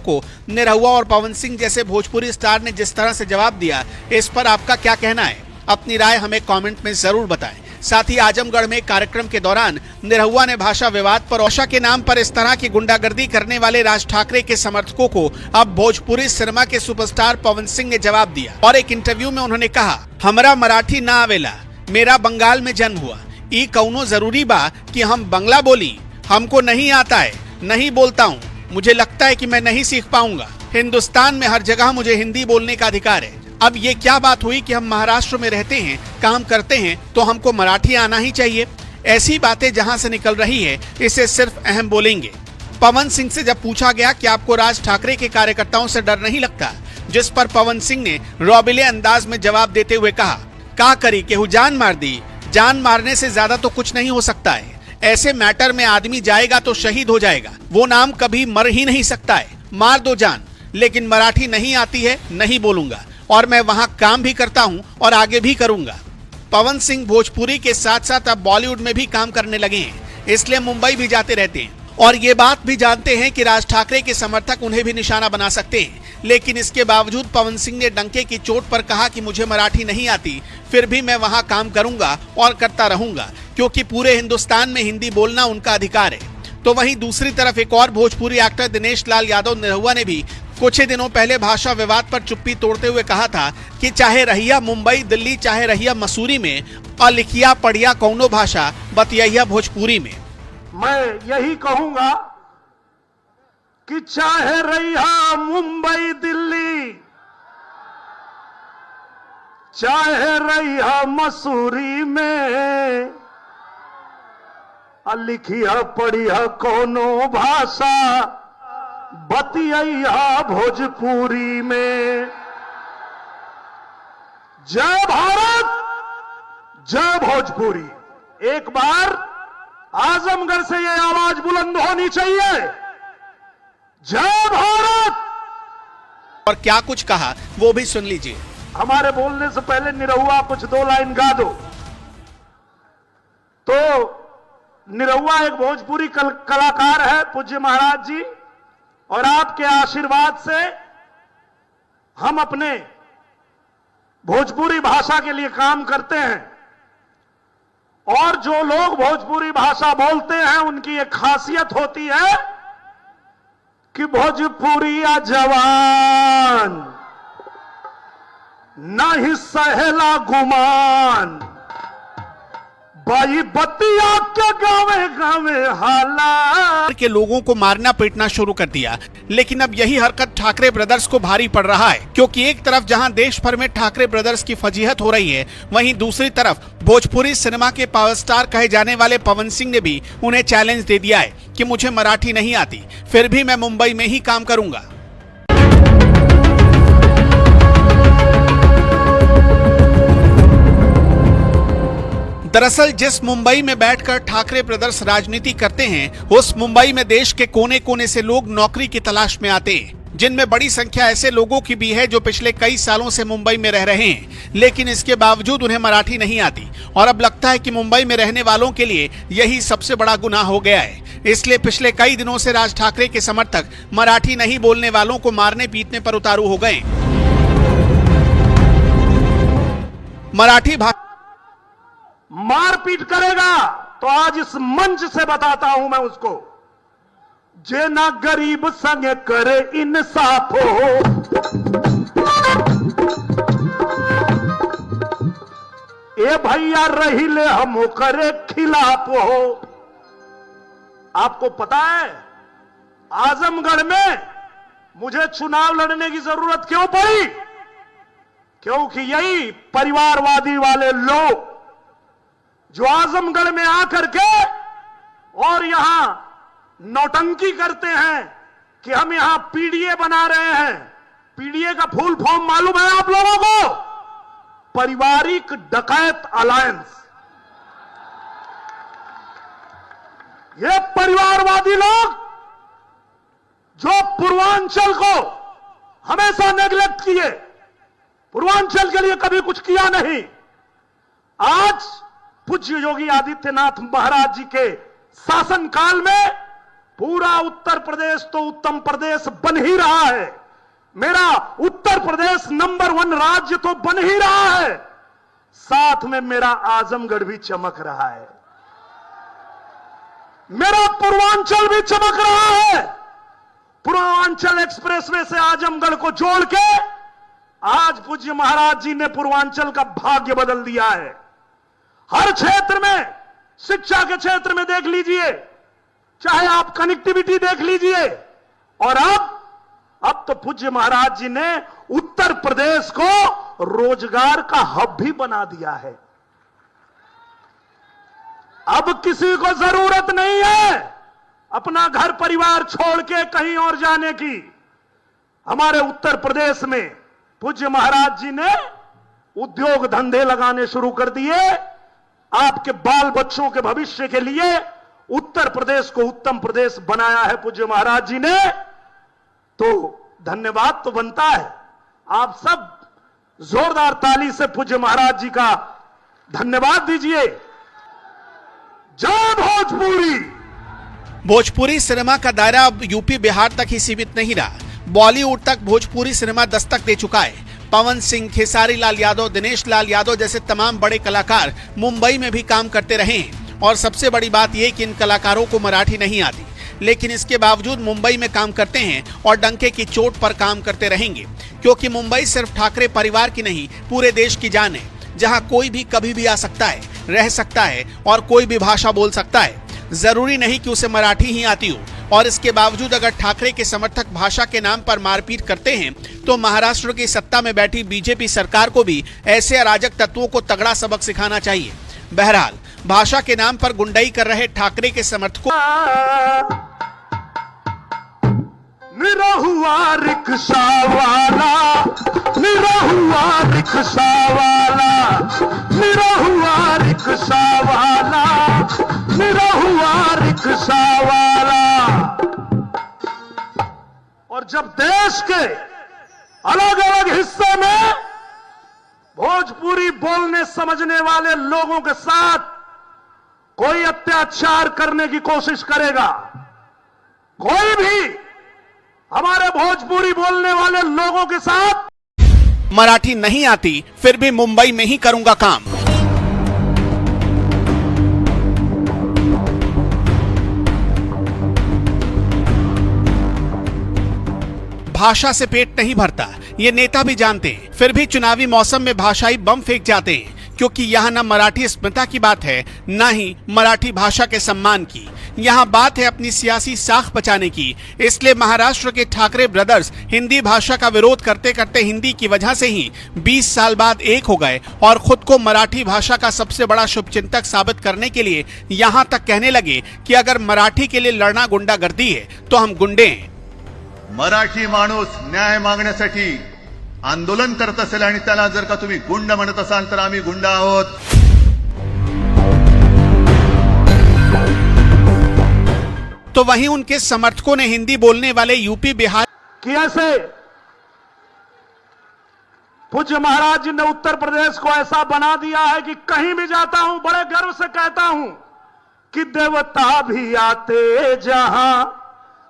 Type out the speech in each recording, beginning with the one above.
को निरहुआ और पवन सिंह जैसे भोजपुरी स्टार ने जिस तरह से जवाब दिया, इस पर आपका क्या कहना है? अपनी राय हमें कमेंट में जरूर बताएं। साथ ही आजमगढ़ में कार्यक्रम के दौरान निरहुआ ने भाषा विवाद पर भाषा के नाम पर इस तरह की गुंडागर्दी करने वाले राज ठाकरे के समर्थकों को अब भोजपुरी सिनेमा के सुपरस्टार पवन सिंह ने जवाब दिया और एक इंटरव्यू में उन्होंने कहा, हमरा मराठी ना आवेला, मेरा बंगाल में जन्म हुआ, ई कौनो जरूरी बा कि हम बंगला बोली? हमको नहीं आता है, नहीं बोलता हूँ, मुझे लगता है कि मैं नहीं सीख पाऊंगा। हिंदुस्तान में हर जगह मुझे हिंदी बोलने का अधिकार है। अब ये क्या बात हुई कि हम महाराष्ट्र में रहते हैं, काम करते हैं, तो हमको मराठी आना ही चाहिए? ऐसी बातें जहां से निकल रही है, इसे सिर्फ अहम बोलेंगे। पवन सिंह से जब पूछा गया कि आपको राज ठाकरे के कार्यकर्ताओं से डर नहीं लगता, जिस पर पवन सिंह ने रौबिले अंदाज में जवाब देते हुए कहा, का करी केहू जान मार दी, जान मारने से ज्यादा तो कुछ नहीं हो सकता है। ऐसे मैटर में आदमी जाएगा तो शहीद हो जाएगा, वो नाम कभी मर ही नहीं सकता है। मार दो जान, लेकिन मराठी नहीं आती है, नहीं बोलूंगा, और मैं वहां काम भी करता हूं और आगे भी करूंगा। पवन सिंह भोजपुरी के साथ साथ अब बॉलीवुड में भी काम करने लगे हैं, इसलिए मुंबई भी जाते रहते हैं और ये बात भी जानते हैं कि राज ठाकरे के समर्थक उन्हें भी निशाना बना सकते हैं। लेकिन इसके बावजूद पवन सिंह ने डंके की चोट पर कहा कि मुझे मराठी नहीं आती, फिर भी मैं वहां काम करूंगा और करता रहूंगा, क्योंकि पूरे हिंदुस्तान में हिंदी बोलना उनका अधिकार है। तो वहीं दूसरी तरफ एक और भोजपुरी एक्टर दिनेश लाल यादव निरहुआ ने भी कुछ ही दिनों पहले भाषा विवाद पर चुप्पी तोड़ते हुए कहा था कि चाहे रहिया मुंबई दिल्ली, चाहे रहिया मसूरी में, और लिखिया पढ़िया कौनो भाषा, बतिया भोजपुरी में। मैं यही कहूंगा कि चाहे रहिया मुंबई दिल्ली, चाहे रहिया मसूरी में, लिखिया पढ़िया कौनो भाषा, बतिया भोजपुरी में। जय भारत, जय भोजपुरी। एक बार आजमगढ़ से ये आवाज बुलंद होनी चाहिए, जय भारत। और क्या कुछ कहा वो भी सुन लीजिए। हमारे बोलने से पहले निरहुआ कुछ दो लाइन गा दो। तो निरहुआ एक भोजपुरी कलाकार है, पूज्य महाराज जी, और आपके आशीर्वाद से हम अपने भोजपुरी भाषा के लिए काम करते हैं। और जो लोग भोजपुरी भाषा बोलते हैं उनकी एक खासियत होती है कि भोजपुरिया जवान नहीं सहेला गुमान, बाई बतिया के गावे गावे हाला के लोगों को मारना पीटना शुरू कर दिया। लेकिन अब यही हरकत ठाकरे ब्रदर्स को भारी पड़ रहा है, क्योंकि एक तरफ जहां देश भर में ठाकरे ब्रदर्स की फजीहत हो रही है, वहीं दूसरी तरफ भोजपुरी सिनेमा के पावर स्टार कहे जाने वाले पवन सिंह ने भी उन्हें चैलेंज दे दिया है कि मुझे मराठी नहीं आती, फिर भी मैं मुंबई में ही काम करूंगा। दरअसल जिस मुंबई में बैठकर ठाकरे ब्रदर्स राजनीति करते हैं, उस मुंबई में देश के कोने कोने से लोग नौकरी की तलाश में आते हैं, जिनमें बड़ी संख्या ऐसे लोगों की भी है जो पिछले कई सालों से मुंबई में रह रहे हैं, लेकिन इसके बावजूद उन्हें मराठी नहीं आती। और अब लगता है कि मुंबई में रहने वालों के लिए यही सबसे बड़ा गुनाह हो गया है। इसलिए पिछले कई दिनों से राज ठाकरे के समर्थक मराठी नहीं बोलने वालों को मारने पीटने पर उतारू हो गए। मराठी मारपीट करेगा तो आज इस मंच से बताता हूं मैं उसको, जे ना गरीब संग करे इंसाफ हो, ए भैया रही ले हम करे खिलाफ हो। आपको पता है आजमगढ़ में मुझे चुनाव लड़ने की जरूरत क्यों पड़ी? क्योंकि यही परिवारवादी वाले लोग जो आजमगढ़ में आकर के और यहां नौटंकी करते हैं कि हम यहां पीडीए बना रहे हैं। पीडीए का फुल फॉर्म मालूम है आप लोगों को? पारिवारिक डकैत अलायंस। ये परिवारवादी लोग जो पूर्वांचल को हमेशा नेग्लेक्ट किए, पूर्वांचल के लिए कभी कुछ किया नहीं, आज पूज्य योगी आदित्यनाथ महाराज जी के शासन काल में पूरा उत्तर प्रदेश तो उत्तम प्रदेश बन ही रहा है। मेरा उत्तर प्रदेश नंबर 1 राज्य तो बन ही रहा है, साथ में मेरा आजमगढ़ भी चमक रहा है, मेरा पूर्वांचल भी चमक रहा है। पूर्वांचल एक्सप्रेसवे से आजमगढ़ को जोड़ के आज पूज्य महाराज जी ने पूर्वांचल का भाग्य बदल दिया है। हर क्षेत्र में, शिक्षा के क्षेत्र में देख लीजिए, चाहे आप कनेक्टिविटी देख लीजिए, और अब तो पूज्य महाराज जी ने उत्तर प्रदेश को रोजगार का हब भी बना दिया है। अब किसी को जरूरत नहीं है अपना घर परिवार छोड़ के कहीं और जाने की। हमारे उत्तर प्रदेश में पूज्य महाराज जी ने उद्योग धंधे लगाने शुरू कर दिए। आपके बाल बच्चों के भविष्य के लिए उत्तर प्रदेश को उत्तम प्रदेश बनाया है पूज्य महाराज जी ने। तो धन्यवाद तो बनता है। आप सब जोरदार ताली से पूज्य महाराज जी का धन्यवाद दीजिए। जय भोजपुरी। भोजपुरी सिनेमा का दायरा अब यूपी बिहार तक ही सीमित नहीं रहा, बॉलीवुड तक भोजपुरी सिनेमा दस्तक दे चुका है। पवन सिंह, खेसारी लाल यादव, दिनेश लाल यादव जैसे तमाम बड़े कलाकार मुंबई में भी काम करते रहे हैं। और सबसे बड़ी बात यह कि इन कलाकारों को मराठी नहीं आती, लेकिन इसके बावजूद मुंबई में काम करते हैं और डंके की चोट पर काम करते रहेंगे, क्योंकि मुंबई सिर्फ ठाकरे परिवार की नहीं, पूरे देश की जान है, जहां कोई भी कभी भी आ सकता है, रह सकता है और कोई भी भाषा बोल सकता है। जरूरी नहीं कि उसे मराठी ही आती हो। और इसके बावजूद अगर ठाकरे के समर्थक भाषा के नाम पर मारपीट करते हैं, तो महाराष्ट्र की सत्ता में बैठी बीजेपी सरकार को भी ऐसे अराजक तत्वों को तगड़ा सबक सिखाना चाहिए। बहरहाल, भाषा के नाम पर गुंडाई कर रहे ठाकरे के समर्थकों निरहुआ रिक्शा वाला, निरहुआ रिक्शा वाला, निरहुआ रिक्शा वाला, निरहुआ रिक्शा वाला। और जब देश के अलग अलग हिस्से में भोजपुरी बोलने समझने वाले लोगों के साथ कोई अत्याचार करने की कोशिश करेगा, कोई भी हमारे भोजपुरी बोलने वाले लोगों के साथ, मराठी नहीं आती फिर भी मुंबई में ही करूंगा काम। भाषा से पेट नहीं भरता, ये नेता भी जानते हैं, फिर भी चुनावी मौसम में भाषाई बम फेंक जाते हैं, क्योंकि यहाँ न मराठी अस्मिता की बात है, न ही मराठी भाषा के सम्मान की। यहाँ बात है अपनी सियासी साख बचाने की। इसलिए महाराष्ट्र के ठाकरे ब्रदर्स हिंदी भाषा का विरोध करते करते हिंदी की वजह से ही 20 साल बाद एक हो गए और खुद को मराठी भाषा का सबसे बड़ा शुभचिंतक साबित करने के लिए यहाँ तक कहने लगे कि अगर मराठी के लिए लड़ना गुंडागर्दी है तो हम गुंडे हैं। मराठी माणूस न्याय मागण्यासाठी आंदोलन करत असेल आणि त्याला जर का तुम्ही गुंड म्हणत असाल तर आम्ही गुंड आहोत। तो वहीं उनके समर्थकों ने हिंदी बोलने वाले यूपी बिहार कि ऐसे पूज्य महाराज जी ने उत्तर प्रदेश को ऐसा बना दिया है कि कहीं भी जाता हूं बड़े गर्व से कहता हूं कि देवता भी आते जहां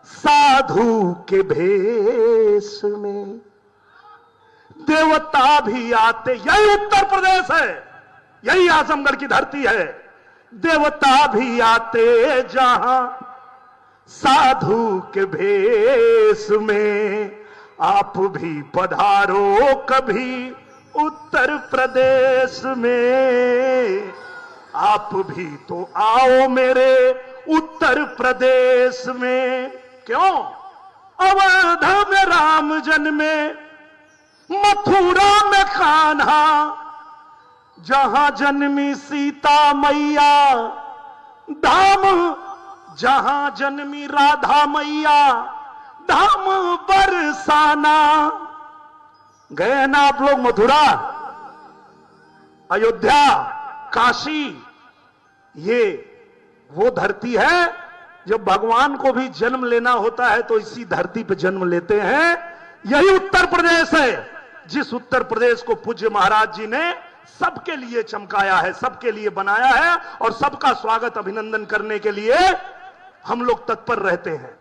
साधु के भेष में, देवता भी आते। यही उत्तर प्रदेश है, यही आजमगढ़ की धरती है। देवता भी आते जहां साधु के भेष में, आप भी पधारो कभी उत्तर प्रदेश में, आप भी तो आओ मेरे उत्तर प्रदेश में। क्यों? अवध में राम जन्मे, मथुरा में कान्हा, जहां जन्मी सीता मैया, धाम जहां जन्मी राधा मैया, धाम बरसाना। गए ना आप लोग मथुरा, अयोध्या, काशी? ये वो धरती है जब भगवान को भी जन्म लेना होता है तो इसी धरती पे जन्म लेते हैं। यही उत्तर प्रदेश है, जिस उत्तर प्रदेश को पूज्य महाराज जी ने सबके लिए चमकाया है, सबके लिए बनाया है और सबका स्वागत अभिनंदन करने के लिए हम लोग तत्पर रहते हैं।